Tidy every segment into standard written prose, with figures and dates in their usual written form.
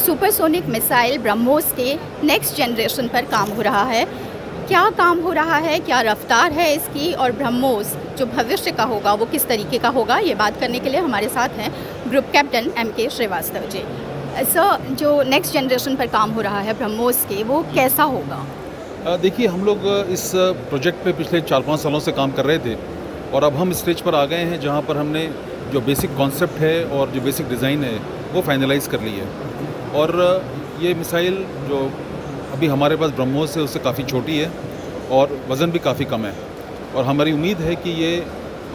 Supersonic missile BrahMos के next generation पर काम हो रहा है। क्या काम हो रहा है, क्या रफ्तार है इसकी, और ब्रह्मोस जो भविष्य का होगा वो किस तरीके का होगा, ये बात करने के लिए हमारे साथ हैं group captain MK Srivastava ji. Sir, जो नेक्स्ट जनरेशन पर काम हो रहा है ब्रह्मोस के, वो कैसा होगा? देखिए, हम लोग इस प्रोजेक्ट पे पिछले 4-5 सालों से काम कर रहे थे और अब हम स्टेज पर आ गए हैं जहाँ पर हमने जो बेसिक कॉन्सेप्ट है और जो बेसिक डिज़ाइन है वो फाइनलाइज कर ली है। और ये मिसाइल जो अभी हमारे पास ब्रह्मोस है उससे काफ़ी छोटी है और वज़न भी काफ़ी कम है, और हमारी उम्मीद है कि ये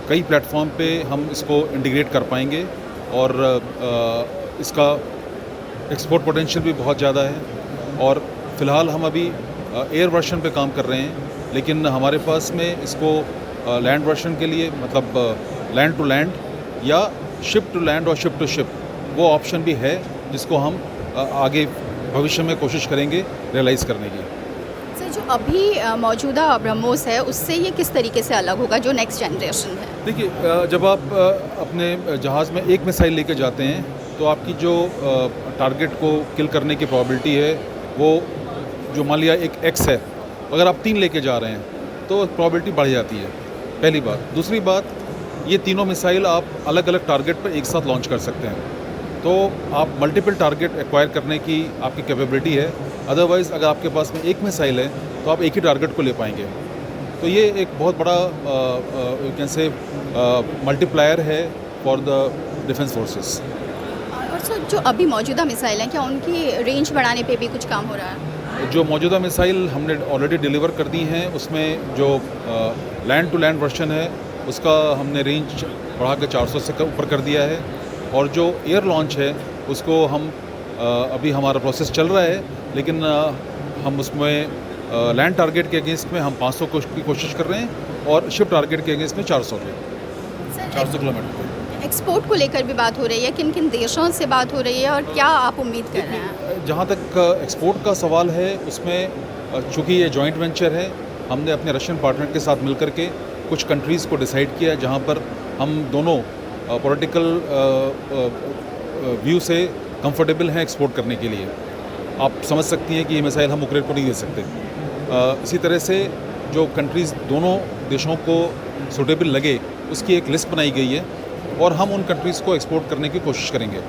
कई प्लेटफॉर्म पे हम इसको इंटीग्रेट कर पाएंगे और इसका एक्सपोर्ट पोटेंशियल भी बहुत ज़्यादा है। और फ़िलहाल हम अभी एयर वर्जन पे काम कर रहे हैं, लेकिन हमारे पास में इसको लैंड वर्जन के लिए, मतलब लैंड टू लैंड या शिप टू लैंड और शिप टू शिप, वो ऑप्शन भी है जिसको हम आगे भविष्य में कोशिश करेंगे रियलाइज़ करने की। सर, जो अभी मौजूदा ब्रह्मोस है उससे ये किस तरीके से अलग होगा जो नेक्स्ट जनरेशन है? देखिए, जब आप अपने जहाज़ में एक मिसाइल लेके जाते हैं तो आपकी जो टारगेट को किल करने की प्रोबेबिलिटी है वो, जो मान लिया एक X है, अगर आप 3 लेके जा रहे हैं तो प्रोबेबिलिटी बढ़ जाती है, पहली बात। दूसरी बात, ये तीनों मिसाइल आप अलग अलग टारगेट पर एक साथ लॉन्च कर सकते हैं, तो आप मल्टीपल टारगेट एक्वायर करने की आपकी कैपेबिलिटी है। अदरवाइज़ अगर आपके पास में एक मिसाइल है तो आप एक ही टारगेट को ले पाएंगे। तो ये एक बहुत बड़ा कैन से मल्टीप्लायर है फॉर द डिफेंस फोर्सेस। और सर, जो अभी मौजूदा मिसाइल हैं, क्या उनकी रेंज बढ़ाने पे भी कुछ काम हो रहा है? जो मौजूदा मिसाइल हमने ऑलरेडी डिलीवर कर दी हैं, उसमें जो लैंड टू लैंड वर्जन है उसका हमने रेंज बढ़ा के 400 से ऊपर कर दिया है, और जो एयर लॉन्च है उसको हम अभी हमारा प्रोसेस चल रहा है, लेकिन हम उसमें लैंड टारगेट के अगेंस्ट में हम 500 की कोशिश कर रहे हैं और शिप टारगेट के अगेंस्ट में 400 किलोमीटर पे। एक्सपोर्ट को लेकर भी बात हो रही है, किन किन देशों से बात हो रही है और क्या आप उम्मीद कर रहे हैं? जहाँ तक एक्सपोर्ट का सवाल है, उसमें चूँकि ये जॉइंट वेंचर है, हमने अपने रशियन पार्टनर के साथ मिलकर के कुछ कंट्रीज़ को डिसाइड किया जहाँ पर हम दोनों पॉलिटिकल व्यू से कंफर्टेबल हैं एक्सपोर्ट करने के लिए। आप समझ सकती हैं कि ये मिसाइल हम यूक्रेन को नहीं दे सकते। इसी तरह से जो कंट्रीज़ दोनों देशों को सूटेबल लगे उसकी एक लिस्ट बनाई गई है और हम उन कंट्रीज़ को एक्सपोर्ट करने की कोशिश करेंगे।